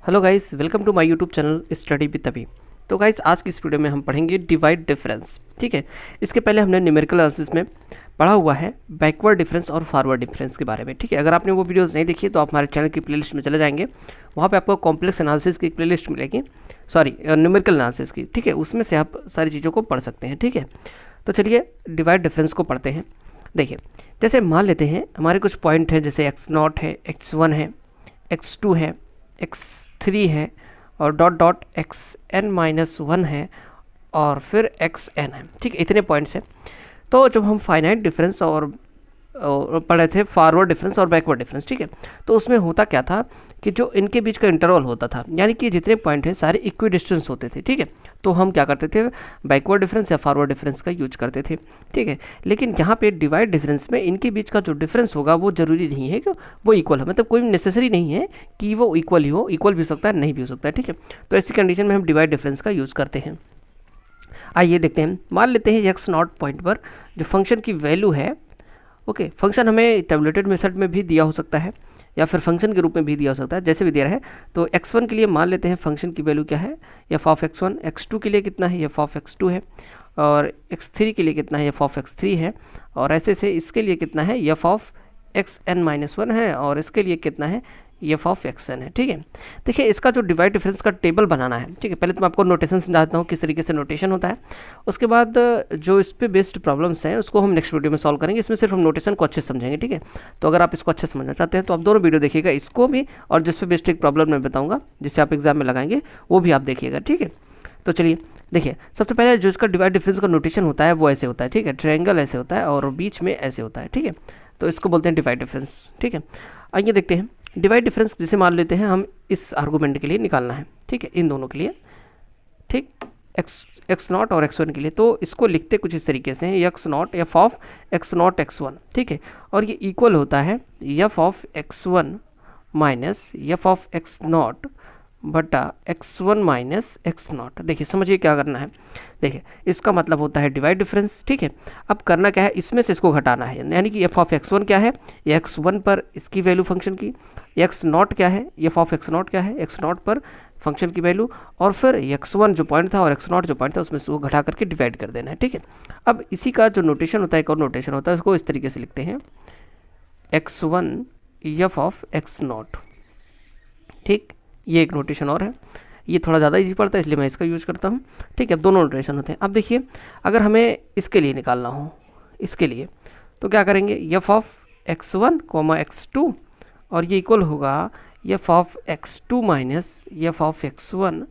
Hello guys, welcome to my YouTube channel study with Abhi. तो guys, आज की इस वीडियो में हम पढ़ेंगे डिवाइड डिफरेंस। ठीक है, इसके पहले हमने न्यूमेरिकल एनालिसिस में पढ़ा हुआ है बैकवर्ड डिफरेंस और फॉरवर्ड डिफरेंस के बारे में। ठीक है, अगर आपने वो वीडियोस नहीं देखी तो आप हमारे चैनल की प्लेलिस्ट में चले जाएंगे, वहाँ पे आपको कॉम्प्लेक्स एनालिसिस की प्लेलिस्ट मिलेगी, सॉरी न्यूमेरिकल एनालिसिस की। ठीक है, उसमें से आप सारी चीज़ों को पढ़ सकते हैं। ठीक है, तो चलिए डिवाइड डिफरेंस को पढ़ते हैं। देखिए, जैसे मान लेते हैं हमारे कुछ पॉइंट हैं, जैसे x0 है, x1 है, x2 है, x3 है और डॉट डॉट xn-1 है और फिर xn है। ठीक है, इतने पॉइंट्स हैं। तो जब हम फाइनाइट डिफरेंस और पढ़े थे फॉरवर्ड डिफरेंस और बैकवर्ड डिफरेंस, ठीक है, तो उसमें होता क्या था कि जो इनके बीच का इंटरवल होता था, यानी कि जितने पॉइंट हैं सारे इक्वी डिस्टेंस होते थे। ठीक है, तो हम क्या करते थे, बैकवर्ड डिफरेंस या फॉरवर्ड डिफरेंस का यूज करते थे। ठीक है, लेकिन यहाँ पे डिवाइड डिफरेंस में इनके बीच का जो डिफरेंस होगा वो ज़रूरी नहीं है कि वो इक्वल हो, मतलब कोई नेसेसरी नहीं है कि वो इक्वल ही हो, इक्वल भी हो सकता है, नहीं भी हो सकता है। ठीक है, तो ऐसी कंडीशन में हम डिवाइड डिफरेंस का यूज़ करते हैं। आइए देखते हैं, मान लेते हैं x0 पॉइंट पर जो फंक्शन की वैल्यू है, ओके, फंक्शन हमें टेबुलेटेड मेथड में भी दिया हो सकता है या फिर फंक्शन के रूप में भी दिया हो सकता है, जैसे भी दिया है। तो x1 के लिए मान लेते हैं फंक्शन की वैल्यू क्या है, एफ ऑफ x1, x2 के लिए कितना है, एफ ऑफ x2 है, और x3 के लिए कितना है, एफ ऑफ x3 है, और ऐसे से इसके लिए कितना है, एफ ऑफ xn-1 है, और इसके लिए कितना है, एफ ऑफ xn है। ठीक है, देखिए इसका जो डिवाइड डिफरेंस का टेबल बनाना है। ठीक है, पहले तो मैं आपको नोटेशन समझाता हूँ किस तरीके से नोटेशन होता है, उसके बाद जो इस पे बेस्ड प्रॉब्लम्स हैं उसको हम नेक्स्ट वीडियो में सॉल्व करेंगे। इसमें सिर्फ हम नोटेशन को अच्छे से समझेंगे। ठीक है, तो अगर आप इसको अच्छे से समझना चाहते हैं तो आप दोनों वीडियो देखिएगा, इसको भी और जिस पे बेस्ड एक प्रॉब्लम मैं बताऊँगा जिसे आप एग्जाम में लगाएंगे वो भी आप देखिएगा। ठीक है, तो चलिए देखिए, सबसे पहले जो इसका डिवाइड डिफरेंस का नोटेशन होता है वो ऐसे होता है। ठीक है, ट्रायंगल ऐसे होता है और बीच में ऐसे होता है। ठीक है, तो इसको बोलते हैं डिवाइड डिफरेंस। ठीक है, आइए देखते हैं डिवाइड डिफरेंस जिसे मान लेते हैं हम इस आर्गूमेंट के लिए निकालना है। ठीक है, इन दोनों के लिए, ठीक, x0 और x1 के लिए। तो इसको लिखते कुछ इस तरीके से हैं, x0 F of x0 x1। ठीक है, और ये इक्वल होता है F of x1 minus F of x0 बटा x1 माइनस x0। देखिए समझिए क्या करना है। देखिए इसका मतलब होता है डिवाइड डिफरेंस। ठीक है, अब करना क्या है, इसमें से इसको घटाना है, यानी कि एफ ऑफ x1 क्या है, x1 पर इसकी वैल्यू फंक्शन की, x0 क्या है, एफ ऑफ x0 क्या है, x0 पर फंक्शन की वैल्यू, और फिर x1 जो पॉइंट था और x0 जो पॉइंट था उसमें से वो घटा करके डिवाइड कर देना है। ठीक है, अब इसी का जो नोटेशन होता है, एक और नोटेशन होता है, उसको इस तरीके से लिखते हैं x1 एफ ऑफ x0। ठीक, ये एक नोटेशन और है, ये थोड़ा ज़्यादा इजी पड़ता है इसलिए मैं इसका यूज़ करता हूँ। ठीक है, अब दोनों नोटेशन होते हैं। अब देखिए अगर हमें इसके लिए निकालना हो, इसके लिए तो क्या करेंगे, F of x1 comma x2, और ये इक्वल होगा F of x2 minus F of x1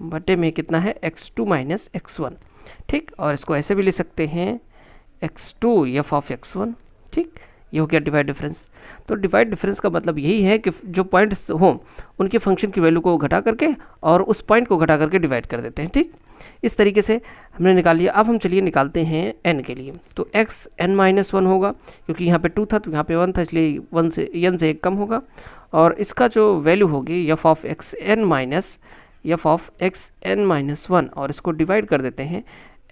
बटे में कितना है, x2 माइनस x1। ठीक, और इसको ऐसे भी लिख सकते हैं x2 एफ ऑफ x1। ठीक, ये हो गया डिवाइड डिफरेंस। तो डिवाइड डिफरेंस का मतलब यही है कि जो पॉइंट्स हों उनके फंक्शन की वैल्यू को घटा करके और उस पॉइंट को घटा करके डिवाइड कर देते हैं। ठीक, इस तरीके से हमने निकाल लिया। अब हम चलिए निकालते हैं n के लिए। तो xn-1 होगा, क्योंकि यहाँ पे 2 था तो यहाँ पे 1 था, इसलिए 1 से n से 1 कम होगा, और इसका जो वैल्यू होगी F of xn minus F of xn-1, और इसको डिवाइड कर देते हैं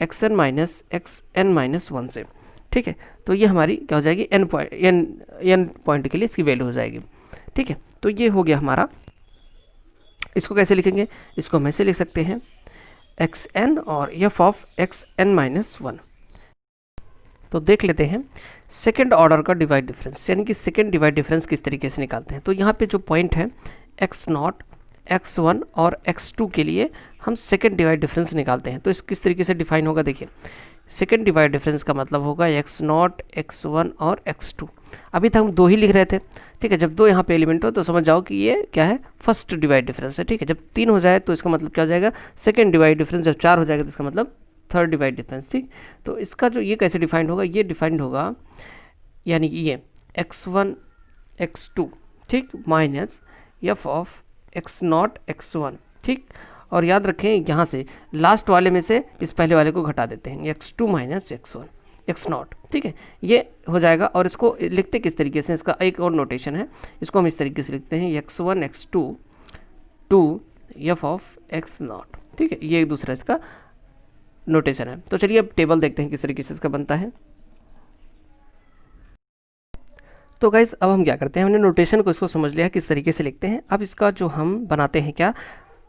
xn माइनस xn-1 से। ठीक है, तो ये हमारी क्या हो जाएगी, n पॉइंट के लिए इसकी वैल्यू हो जाएगी। ठीक है, तो ये हो गया हमारा। इसको कैसे लिखेंगे, इसको हम ऐसे लिख सकते हैं xn और एफ ऑफ xn-1। तो देख लेते हैं सेकेंड ऑर्डर का डिवाइड डिफरेंस, यानी कि सेकेंड डिवाइड डिफरेंस किस तरीके से निकालते हैं। तो यहाँ पे जो पॉइंट है x0, x1 और x2 के लिए हम सेकेंड डिवाइड डिफरेंस निकालते हैं। तो इस किस तरीके से डिफाइन होगा, देखिए सेकेंड डिवाइड डिफरेंस का मतलब होगा x0, x1 और x2। अभी तक हम 2 ही लिख रहे थे। ठीक है, जब 2 यहाँ पे एलिमेंट हो तो समझ जाओ कि ये क्या है, फर्स्ट डिवाइड डिफरेंस है। ठीक है, जब 3 हो जाए तो इसका मतलब क्या हो जाएगा, सेकेंड डिवाइड डिफरेंस, जब 4 हो जाएगा तो इसका मतलब थर्ड डिवाइड डिफरेंस। ठीक, तो इसका जो ये कैसे डिफाइंड होगा, ये डिफाइंड होगा यानी कि ये x1 x2, ठीक, minus F of x0 x1। ठीक, और याद रखें यहाँ से लास्ट वाले में से इस पहले वाले को घटा देते हैं, x2 माइनस x1 x0। ठीक है, ये हो जाएगा। और इसको लिखते किस तरीके से, इसका एक और नोटेशन है, इसको हम इस तरीके से लिखते हैं x1 x2 to F of x0। ठीक है, ये एक दूसरा इसका नोटेशन है। तो चलिए अब टेबल देखते हैं किस तरीके से इसका बनता है। तो गाइस अब हम क्या करते हैं, हमने नोटेशन को इसको समझ लिया किस तरीके से लिखते हैं। अब इसका जो हम बनाते हैं क्या,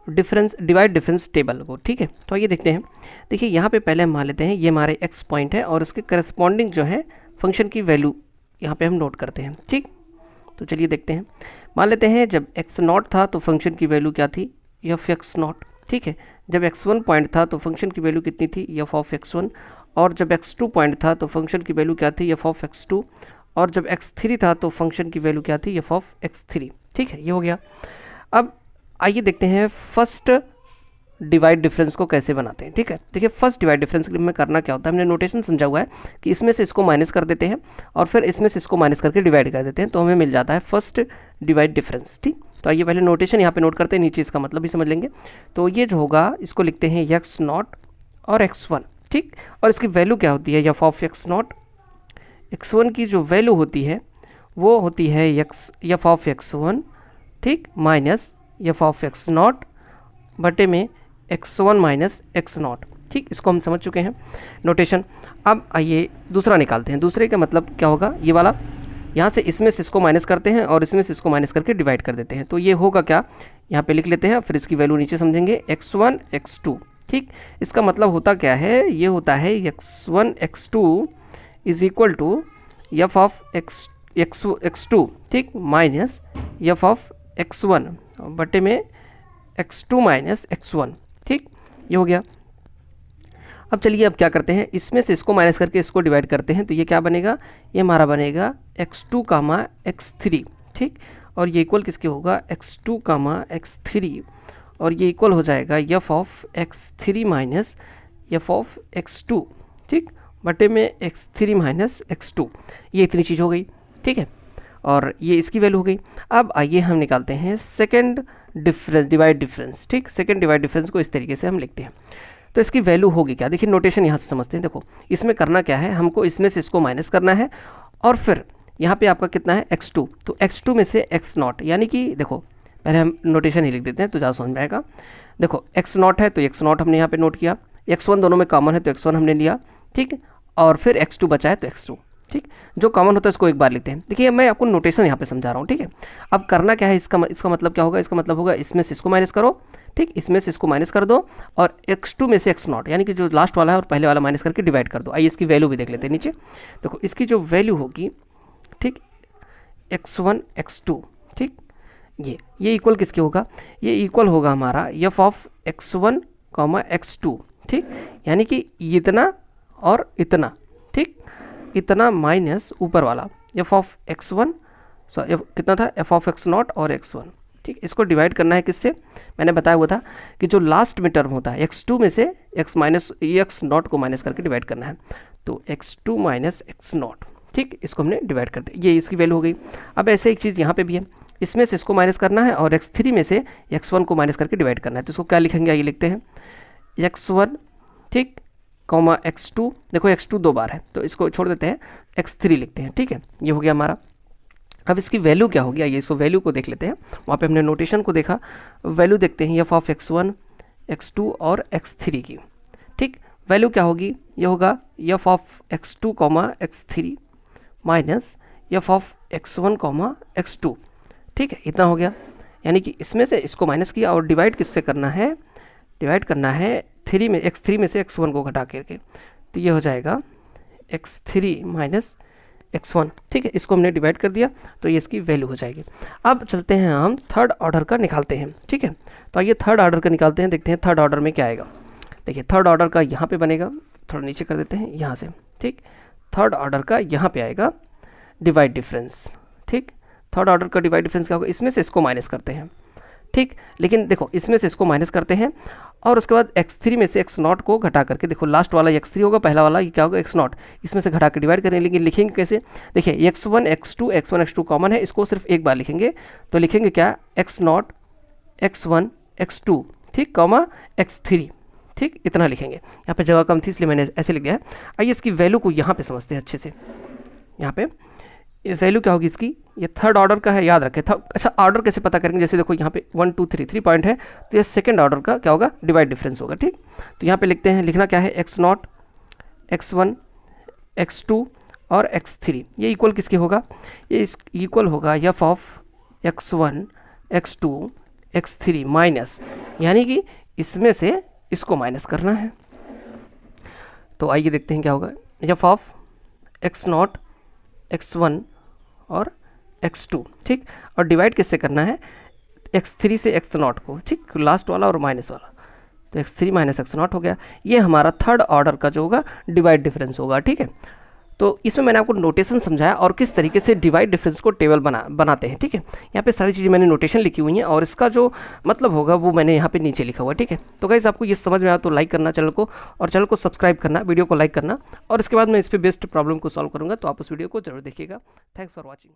डिफरेंस, डिवाइड डिफरेंस टेबल को, ठीक है। तो आइए देखते हैं। देखिए यहाँ पे पहले हम मान लेते हैं ये हमारे एक्स पॉइंट है और इसके करस्पॉन्डिंग जो है फंक्शन की वैल्यू यहाँ पे हम नोट करते हैं, ठीक। तो चलिए देखते हैं। मान लेते हैं जब एक्स नॉट था तो फंक्शन की वैल्यू क्या थी, एफ एक्स नॉट, ठीक है। जब x1 पॉइंट था तो फंक्शन की वैल्यू कितनी थी, एफ ऑफ x1। और जब x2 पॉइंट था तो फंक्शन की वैल्यू क्या थी, एफ ऑफ x2। और जब x3 था तो फंक्शन की वैल्यू क्या थी, एफ ऑफ x3, ठीक है। ये हो गया। अब आइए देखते हैं फर्स्ट डिवाइड डिफरेंस को कैसे बनाते हैं, ठीक है। देखिए फर्स्ट डिवाइड डिफरेंस में करना क्या होता है, हमने नोटेशन समझा हुआ है कि इसमें से इसको माइनस कर देते हैं और फिर इसमें से इसको माइनस करके डिवाइड कर देते हैं, तो हमें मिल जाता है फर्स्ट डिवाइड डिफरेंस, ठीक। तो आइए पहले नोटेशन यहाँ पे नोट करते हैं, नीचे इसका मतलब भी समझ लेंगे। तो ये जो होगा इसको लिखते हैं एक्स नॉट और x1, ठीक। और इसकी वैल्यू क्या होती है, F of x not. x1 की जो वैल्यू होती है वो होती है एफ ऑफ x1, ठीक, minus F of x not बटे में x1 माइनस एक्स नॉट, ठीक। इसको हम समझ चुके हैं नोटेशन। अब आइए दूसरा निकालते हैं। दूसरे का मतलब क्या होगा, ये वाला, यहाँ से इसमें से इसको माइनस करते हैं और इसमें से इसको माइनस करके डिवाइड कर देते हैं। तो ये होगा क्या, यहाँ पे लिख लेते हैं, फिर इसकी वैल्यू नीचे समझेंगे, x1 x2, ठीक। इसका मतलब होता क्या है, ये होता है x1 x2 is equal to F of x2, ठीक, माइनस एफ ऑफ x1 बटे में x2 माइनस x1, ठीक। ये हो गया। अब चलिए अब क्या करते हैं, इसमें से इसको माइनस करके इसको डिवाइड करते हैं, तो ये क्या बनेगा, ये हमारा बनेगा x2 कामा x3, ठीक। और ये इक्वल किसके होगा, x2 कामा x3, और ये इक्वल हो जाएगा F of x3 minus F of x2, ठीक, बटे में x3 माइनस x2। ये इतनी चीज़ हो गई, ठीक है। और ये इसकी वैल्यू हो गई। अब आइए हम निकालते हैं सेकंड डिवाइड डिफरेंस, ठीक। सेकंड डिवाइड डिफरेंस को इस तरीके से हम लिखते हैं। तो इसकी वैल्यू होगी क्या, देखिए नोटेशन यहाँ से समझते हैं। देखो इसमें करना क्या है, हमको इसमें से इसको माइनस करना है और फिर यहाँ पे आपका कितना है x2, तो x2 में से x नॉट, यानी कि देखो पहले हम नोटेशन ही लिख देते हैं तो ज़्यादा समझ में आएगा। देखो x नॉट है तो x नॉट हमने यहाँ पे नोट किया, x1 दोनों में कॉमन है तो x1 हमने लिया, ठीक। और फिर x2 बचा है तो x2, ठीक। जो कॉमन होता है इसको एक बार लिखते हैं। देखिए मैं आपको नोटेशन यहाँ पे समझा रहा हूँ, ठीक है। अब करना क्या है, इसका मतलब क्या होगा, इसका मतलब होगा इसमें से इसको माइनस करो, ठीक, इसमें से इसको माइनस कर दो और x2 में से x नॉट, यानी कि जो लास्ट वाला है और पहले वाला माइनस करके डिवाइड कर दो। आइए इसकी वैल्यू भी देख लेते हैं नीचे। देखो इसकी जो वैल्यू होगी, ठीक, x1 x2, ठीक, ये इक्वल किसके होगा, ये इक्वल होगा हमारा F of x1 comma x2, ठीक। यानी कि इतना और इतना, ठीक, इतना माइनस ऊपर वाला एफ ऑफ x1, कितना था, एफ ऑफ x नॉट और x1, ठीक। इसको डिवाइड करना है किससे, मैंने बताया हुआ था कि जो लास्ट में टर्म होता है x2 में से x नॉट को माइनस करके डिवाइड करना है, तो x2 माइनस x नॉट, ठीक। इसको हमने डिवाइड कर दिया, ये इसकी वैल्यू हो गई। अब ऐसे एक चीज़ यहाँ पे भी है, इसमें से इसको माइनस करना है और x3 में से x1 को माइनस करके डिवाइड करना है, तो इसको क्या लिखेंगे, आइए लिखते हैं x1, ठीक, कॉमा x2। देखो x2 दो बार है तो इसको छोड़ देते हैं, x3 लिखते हैं, ठीक है। ये हो गया हमारा। अब इसकी वैल्यू क्या होगी, आइए इसको वैल्यू को देख लेते हैं। वहाँ पे हमने नोटेशन को देखा, वैल्यू देखते हैं एफ ऑफ x1 x2 और x3 की, ठीक। वैल्यू क्या होगी, ये होगा F of x2 comma x3 minus F of x1 comma x2, ठीक है। इतना हो गया, यानी कि इसमें से इसको माइनस किया और डिवाइड किससे करना है, डिवाइड करना है x3 में से x1 को घटा करके, तो ये हो जाएगा x3 माइनस x1, ठीक है। इसको हमने डिवाइड कर दिया तो ये इसकी वैल्यू हो जाएगी। अब चलते हैं हम थर्ड ऑर्डर का निकालते हैं, ठीक है। तो आइए थर्ड ऑर्डर का निकालते हैं, देखते हैं थर्ड ऑर्डर में क्या आएगा। देखिए थर्ड ऑर्डर का यहाँ पे बनेगा, थोड़ा नीचे कर देते हैं यहाँ से, ठीक। थर्ड ऑर्डर का यहाँ पे आएगा डिवाइड डिफरेंस, ठीक। थर्ड ऑर्डर का डिवाइड डिफरेंस क्या होगा, इसमें से इसको माइनस करते हैं, ठीक। लेकिन देखो इसमें से इसको माइनस करते हैं और उसके बाद x3 में से x नॉट को घटा करके, देखो लास्ट वाला x3 होगा, पहला वाला ये क्या होगा x नॉट, इसमें से घटा के डिवाइड करेंगे। लेकिन लिखेंगे कैसे, देखिए x1 x2 कॉमन है, इसको सिर्फ एक बार लिखेंगे, तो लिखेंगे क्या, x नॉट x1 x2, ठीक, कॉमा x3, ठीक, इतना लिखेंगे। यहाँ पे जगह कम थी इसलिए मैंने ऐसे लिख दिया है। आइए इसकी वैल्यू को यहाँ पे समझते हैं अच्छे से। यहाँ पे वैल्यू क्या होगी इसकी, ये थर्ड ऑर्डर का है, याद रखें। अच्छा ऑर्डर कैसे पता करेंगे, जैसे देखो यहाँ पे 1 2 3 पॉइंट है, तो ये सेकंड ऑर्डर का क्या होगा, डिवाइड डिफरेंस होगा, ठीक। तो यहाँ पे लिखते हैं, लिखना क्या है, x नॉट x1 x2 और x3, ये इक्वल किसके होगा, ये इक्वल होगा F of x1 x2 x3 minus, यानी कि इसमें से इसको माइनस करना है। तो आइए देखते हैं क्या होगा, एफ ऑफ x0 x1 और x2, ठीक, और डिवाइड किससे करना है, x3 से x0 को, ठीक, लास्ट वाला और माइनस वाला, तो x3 माइनस x0 हो गया। ये हमारा थर्ड ऑर्डर का जो होगा डिवाइड डिफरेंस होगा, ठीक है। तो इसमें मैंने आपको नोटेशन समझाया और किस तरीके से डिवाइड डिफरेंस को टेबल बनाते हैं, ठीक है। यहाँ पे सारी चीज़ें मैंने नोटेशन लिखी हुई हैं और इसका जो मतलब होगा वो मैंने यहाँ पे नीचे लिखा हुआ है, ठीक है। तो गाइस आपको ये समझ में आया तो लाइक करना चैनल को, और चैनल को सब्सक्राइब करना, वीडियो को लाइक करना, और इसके बाद मैं इस पर बेस्ट प्रॉब्लम को सॉल्व करूँगा, तो आप उस वीडियो को जरूर देखिएगा। Thanks for watching.